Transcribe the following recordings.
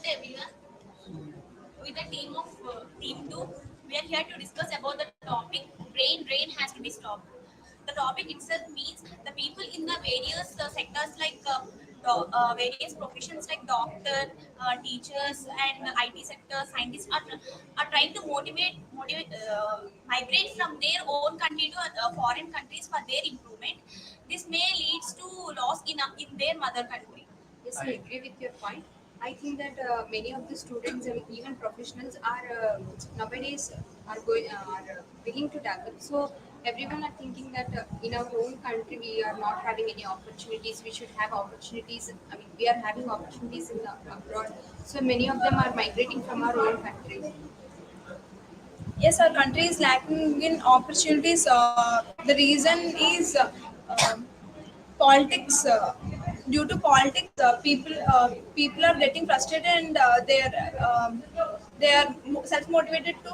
everyone. With the team of Team 2, we are here to discuss about the topic brain drain has to be stopped. The topic itself means the people in the various sectors like various professions like doctor, teachers, and IT sector scientists are trying to migrate from their own country to foreign countries for their improvement. This may leads to loss in their mother country. Yes, I agree with your point. I think that many of the students and even professionals are nowadays are beginning to develop. So everyone are thinking that in our own country we are not having any opportunities. We should have opportunities. I mean, we are having opportunities in the abroad. So many of them are migrating from our own country. Yes, our country is lacking in opportunities. The reason is politics. Due to politics, people are getting frustrated and they are self motivated to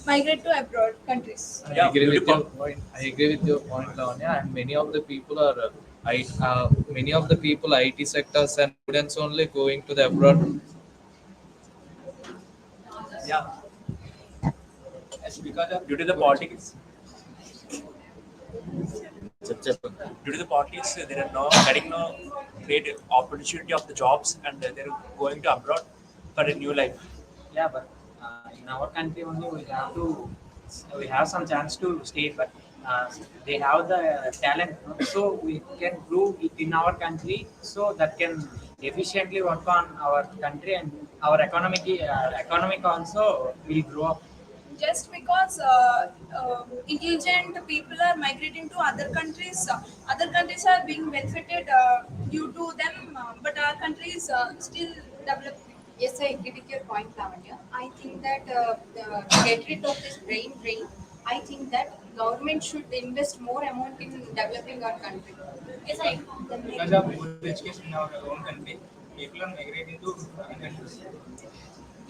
migrate to abroad countries. I agree with your point, Lavanya. And many of the people IT sectors and students only going to the abroad. Yeah, it's because of due to the politics. Due to the politics, there are no getting no great opportunity of the jobs, and they're going to abroad for a new life. Yeah, but in our country only we have some chance to stay, but they have the talent, no? So we can grow it in our country, so that can efficiently work on our country and our economic also will grow up. Just because intelligent people are migrating to other countries are being benefited due to them, but our country is still developing. Yes, I agree with your point, Lavanya. I think that to get rid of this brain drain, I think that government should invest more amount in developing our country. Yes, I. Because of good education in our own country, people are migrating to foreign countries.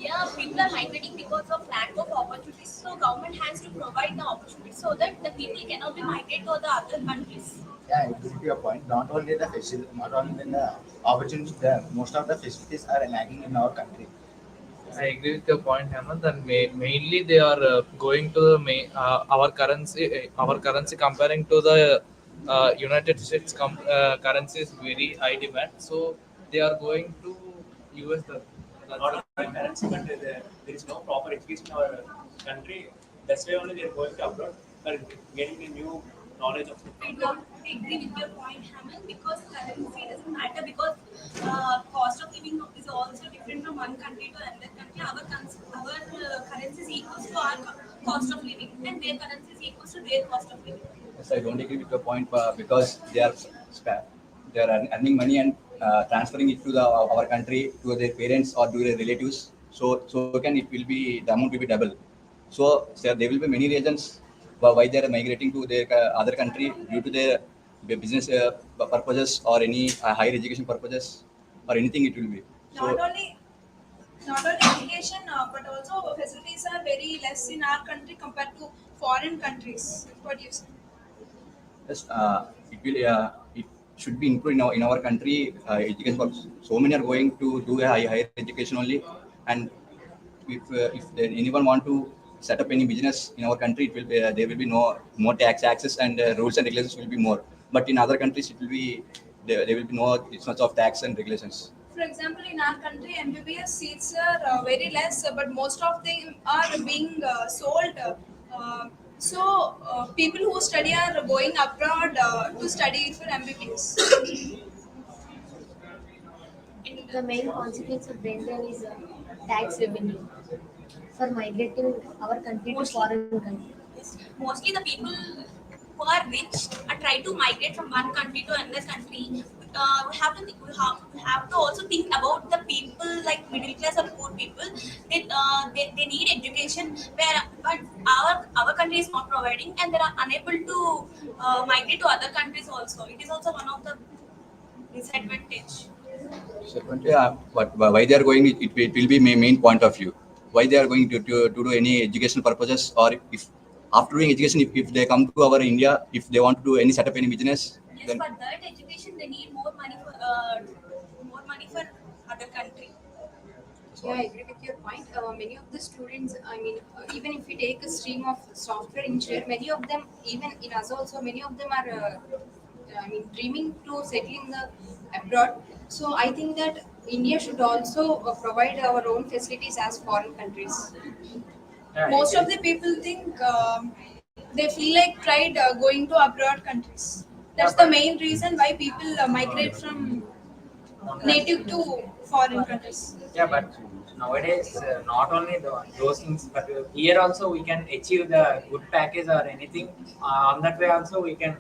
Yeah, people are migrating because of lack of opportunities. So government has to provide the opportunities so that the people cannot be migrate to the other countries. Yeah, I agree with your point. Not only the opportunities, most of the facilities are lacking in our country. I agree with your point, Hemant. And mainly they are going to the our currency comparing to the United States currency is very high demand. So they are going to US. Not only currency, but there is no proper education in our country. That's why only they are going to abroad for getting a new knowledge of. I don't agree with your point, Haman, because currency doesn't matter because cost of living is also different from one country to another country. Our currency is equal to our cost of living, and their currency is equal to their cost of living. Yes, I don't agree with your point because they are earning money and transferring it to our country to their parents or to their relatives. So the amount will be double. So there will be many reasons why they are migrating to their other country due to their business purposes or any higher education purposes or anything it will be. So Not only education, but also facilities are very less in our country compared to foreign countries. What do you say? yes, it should be improved in our country. Education purpose. So many are going to do a higher education only, and if anyone want to set up any business in our country, it will be there will be no more tax access and rules and regulations will be more. But in other countries, it will be there will be no this much of tax and regulations. For example, in our country, MBBS seats are very less, but most of them are being sold. People who study are going abroad to study for MBBS. The main consequence of brain drain is tax revenue for migrating our country to foreign country. Mostly the people who are rich are trying to migrate from one country to another country. We have to also think about the people like middle class or poor people. They need education where but our country is not providing and they are unable to migrate to other countries also. It is also one of the disadvantage. Yeah, but why they are going? It will be main point of view. Why they are going to do any educational purposes, or if after doing education, if they come to our India, if they want to do any set up any business, Yes, then for that education they need more money for other country. Yeah, I agree with your point. Many of the students, I mean, even if we take a stream of software engineer, many of them, even in us also, many of them are, I mean, dreaming to settle in the abroad. So I think that India should also provide our own facilities as foreign countries. Yeah, I Most of agree. the people think they feel like tried going to abroad countries. Yeah, That's the but main reason why people migrate from native to foreign countries. yeah, but nowadays not only those things, but here also we can achieve the good package or anything. On that way also we can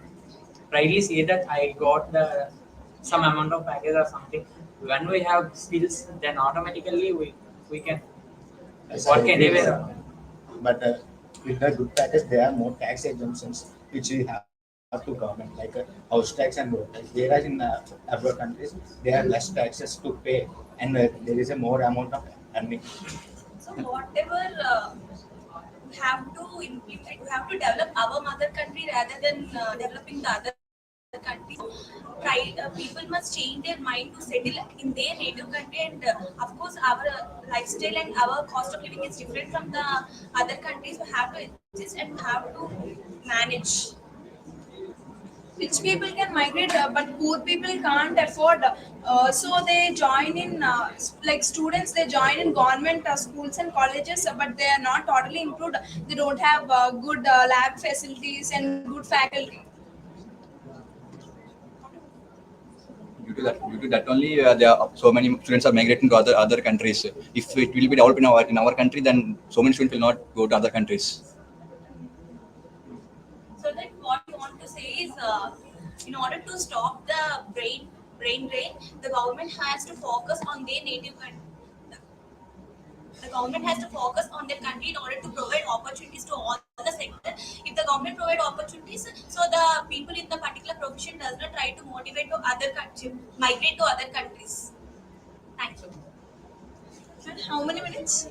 proudly say that I got the some amount of package or something. When we have skills, then automatically we can Yes, I work agree, anywhere. but with the good package, there are more tax exemptions which we have to government, like house tax and road tax. Whereas in abroad countries, there are less taxes to pay, and there is a more amount of earning. So whatever we have to implement, we have to develop our mother country rather than developing the other country. So people must change their mind to settle in their native country, and of course our lifestyle and our cost of living is different from the other countries. We have to adjust and we have to manage. Rich people can migrate, but poor people can't afford. So they join in, like students, they join in government schools and colleges, but they are not totally improved. They don't have good lab facilities and good faculty. Due to that only, there are so many students are migrating to other countries. If it will be developed in our country, then so many students will not go to other countries. So that what we want to say is, in order to stop the brain drain, the government has to focus on their native country. The government has to focus on their country in order to provide opportunities to all the sector. If the government provide opportunities, so the people in the particular profession does not try to motivate to other country, migrate to other countries. Thank you. And how many minutes?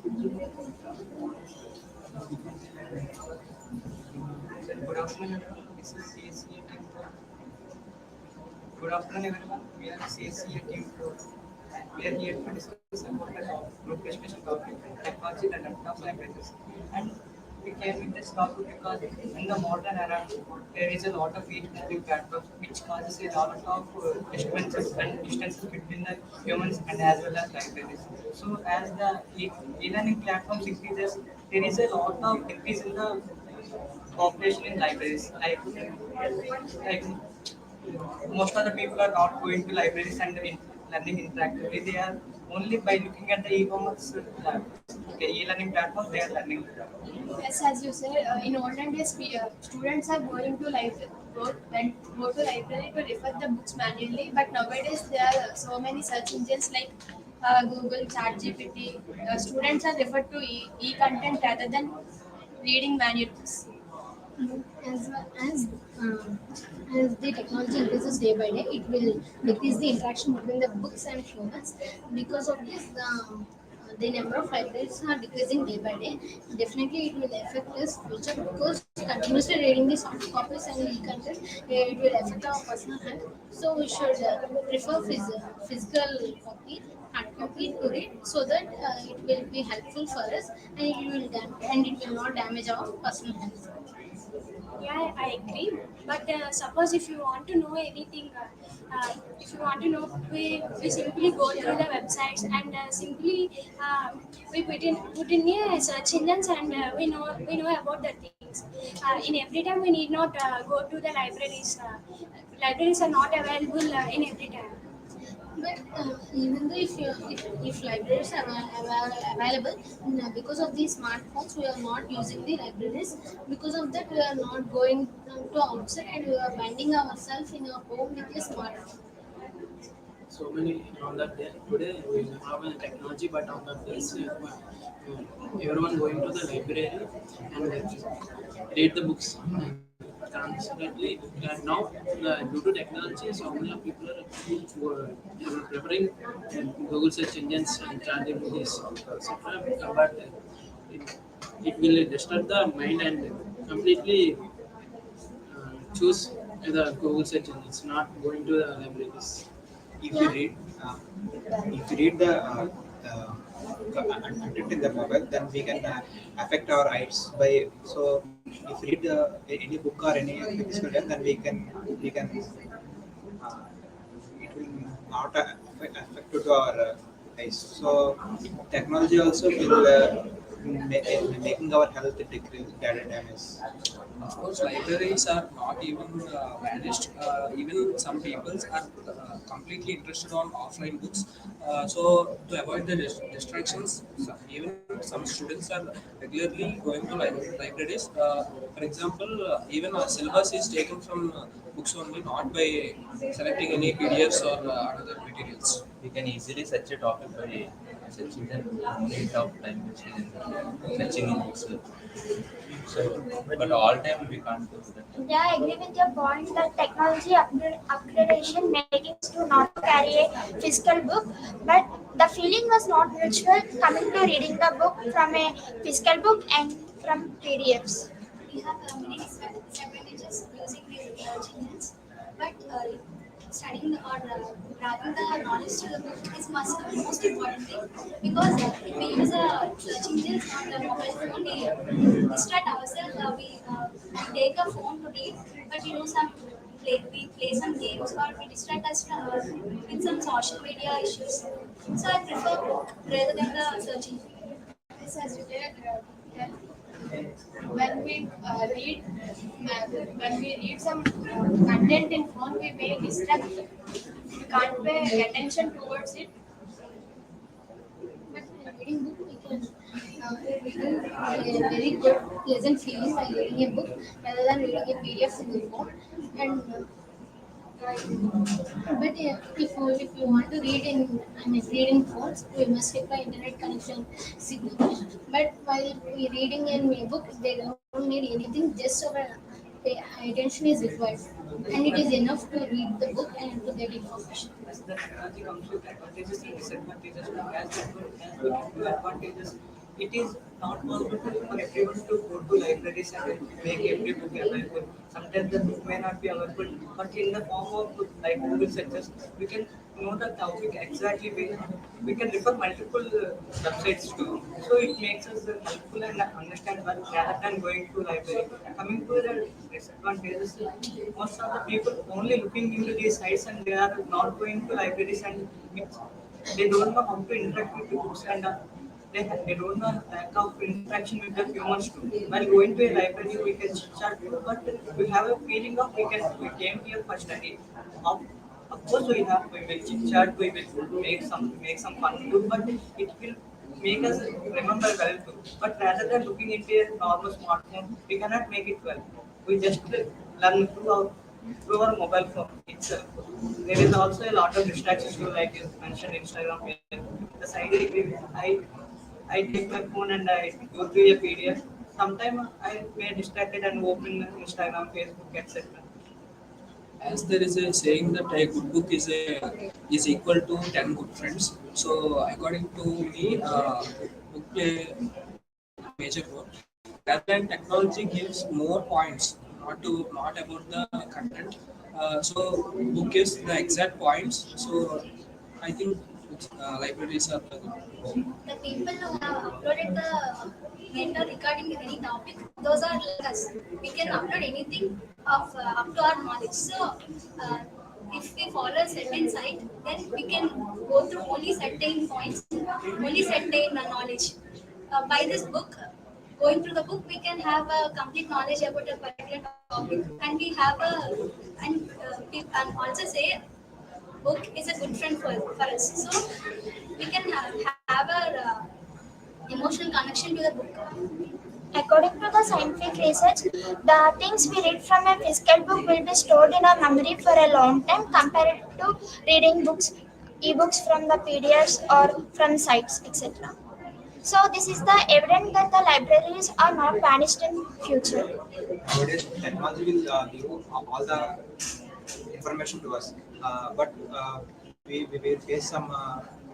Good afternoon, everyone. This is CSE-A team. Good afternoon, everyone. We are CSE-A team. We are here to discuss about the group discussion topic, technology and adoption of languages. And we came with this topic because in the modern era, there is a lot of e-learning platforms which causes a lot of disturbances and distances between the humans and as well as libraries. So as the e-learning platforms increases, there is a lot of increase in the population in libraries. Like most of the people are not going to libraries and learning interactively. They are only by looking at the e-commerce, okay, e-learning platforms, they are learning. Yes, as you said, in olden days, students are going to library, go to library to refer the books manually. But nowadays, there are so many search engines like Google, ChatGPT. Students are referred to e-content rather than reading manual books. As um, as the technology increases day by day, it will decrease the interaction between the books and humans. Because of this, the number of libraries are decreasing day by day. Definitely, it will affect us future because continuously reading the soft copies and e-content, it will affect our personal health. So we should prefer physical copy, hard copy to read, so that it will be helpful for us and it will not damage our personal health. Yeah, I agree. But suppose if you want to know anything, if you want to know, we simply go through the websites and simply we put in a search engines and we know about the things. In every time we need not go to the libraries. Libraries are not available in every time. But even though if libraries are available, because of these smartphones, we are not using the libraries. Because of that, we are not going to outside and we are finding ourselves in a home with a smartphone. So many on that day today we have a technology, but on that days everyone going to the library and read the books constantly. And now due to technology, so many of people are preferring Google search engines and ChatGPT, etc. But it will disturb the mind and completely choose the Google search engines, not going to the libraries. If you read, if you read the content in the mobile, then we can affect our eyes by. So if you read any book or any physical text, then we can it will not affect to our eyes. So technology also will making our health decrease, data damage. Of course, libraries are not even vanished. Even some peoples are completely interested on offline books. So to avoid the distractions, even some students are regularly going to libraries. For example, even syllabus is taken from books only, not by selecting any PDFs or other materials. We can easily search a topic by searching the unit of language and searching in books. So, but all time we can't do that. Yeah, I agree with your point that technology upgradation making us to not to carry a physical book, but the feeling was not mutual coming to reading the book from a physical book and from PDFs. We have many disadvantages using the search engines, but studying or grabbing the knowledge to the book is most important thing because if we use a search engines on the mobile phone, we distract ourselves. We take a phone to read, but we play some games or we distract us with some social media issues. So I prefer book rather than the search engine. Yes, as you said, when we read some content in phone, we may distract. We can't pay attention towards it. But reading book, we can we do a very good, pleasant feeling while reading a book rather than reading a PDF in the phone. And but if you want to read in phones, we must require internet connection signal. But while we reading in a book, they don't need anything. Just our attention is required, and it is enough to read the book and to get information. As the technology comes with advantages and disadvantages, as the advantages it is not possible for everyone to go to libraries and make every book available. Sometimes the book may not be available, but in the form of like Google searches, we can know the topic exactly. We can refer multiple websites too. So it makes us helpful and understand but rather than going to library. Coming to the disadvantages, most of the people only looking into these sites and they are not going to libraries and they don't know how to interact with the books and they don't know lack of interaction with the humans too. While going to a library, we can chat, but we have a feeling of we came here for study. Of, of course, we will chit chat, we will make some fun too, but it will make us remember well too. But rather than looking into a normal smartphone, we cannot make it well. We just learn through our mobile phone itself. There is also a lot of distractions too, like you mentioned Instagram. The side I take my phone and I go through a PDF. Sometimes I may distracted and open Instagram, Facebook, etc. As there is a saying that a good book is equal to 10 good friends. So according to me, book play a major role. Rather than technology gives more points, not about the content. So book gives the exact points. So I think libraries are the good. The people who have uploaded the matter regarding any topic, those are like us. We can upload anything of up to our knowledge. So, uh, if we follow a certain site, then we can go through only certain points, only certain knowledge. By this book, going through the book, we can have a complete knowledge about a particular topic, and we have and also say book is a good friend for us. So we can have a emotional connection to the book. According to the scientific research, the things we read from a physical book will be stored in our memory for a long time compared to reading books, ebooks from the PDFs or from sites, etc. So this is the evidence that the libraries are not vanished in future. Nowadays, technology will give all the information to us, but we will face some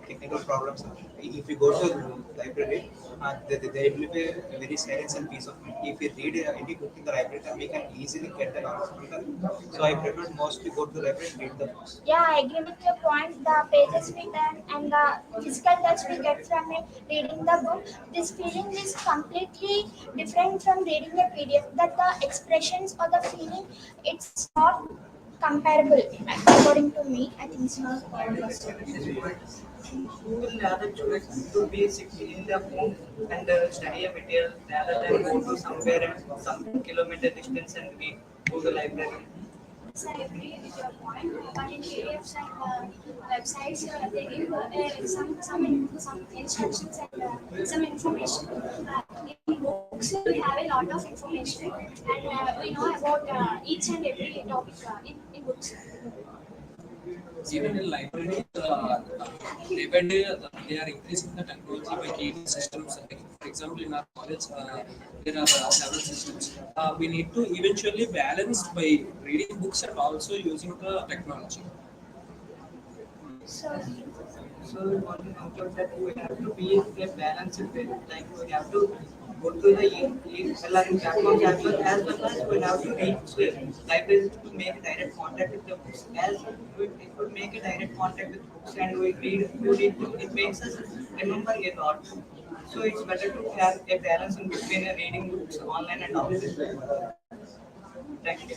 technical problems. If we go to library, there will be a very silence and peace of mind. If we read any book in the library, then we can easily get the knowledge from the. So I prefer mostly go to the library and read the books. Yeah, I agree with your point. The pages we turn and the physical touch we get from it, reading the book, this feeling is completely different from reading a PDF. That the expressions or the feeling, it's not comparable. According to me, I think so. Who will rather choose to be sitting in their home and study a material rather than go to somewhere and some kilometer distance and read, go to the library. So I agree with your point. But in PDFs and websites, they give some instructions and some information. In books, we have a lot of information, and we know about each and every topic in books. Even in libraries, day by day, they are increasing the technology by creating systems. Like, for example, in our college, there are several systems. We need to eventually balance by reading books and also using the technology. So So we want to conclude that we have to be a balanced way. Like we have to go to the learning platforms as well as we have to reach the libraries to make direct contact with the books. As if we make a direct contact with books and we read it makes us remember a lot. So it's better to have a balance in between reading books online and offline. Thank you.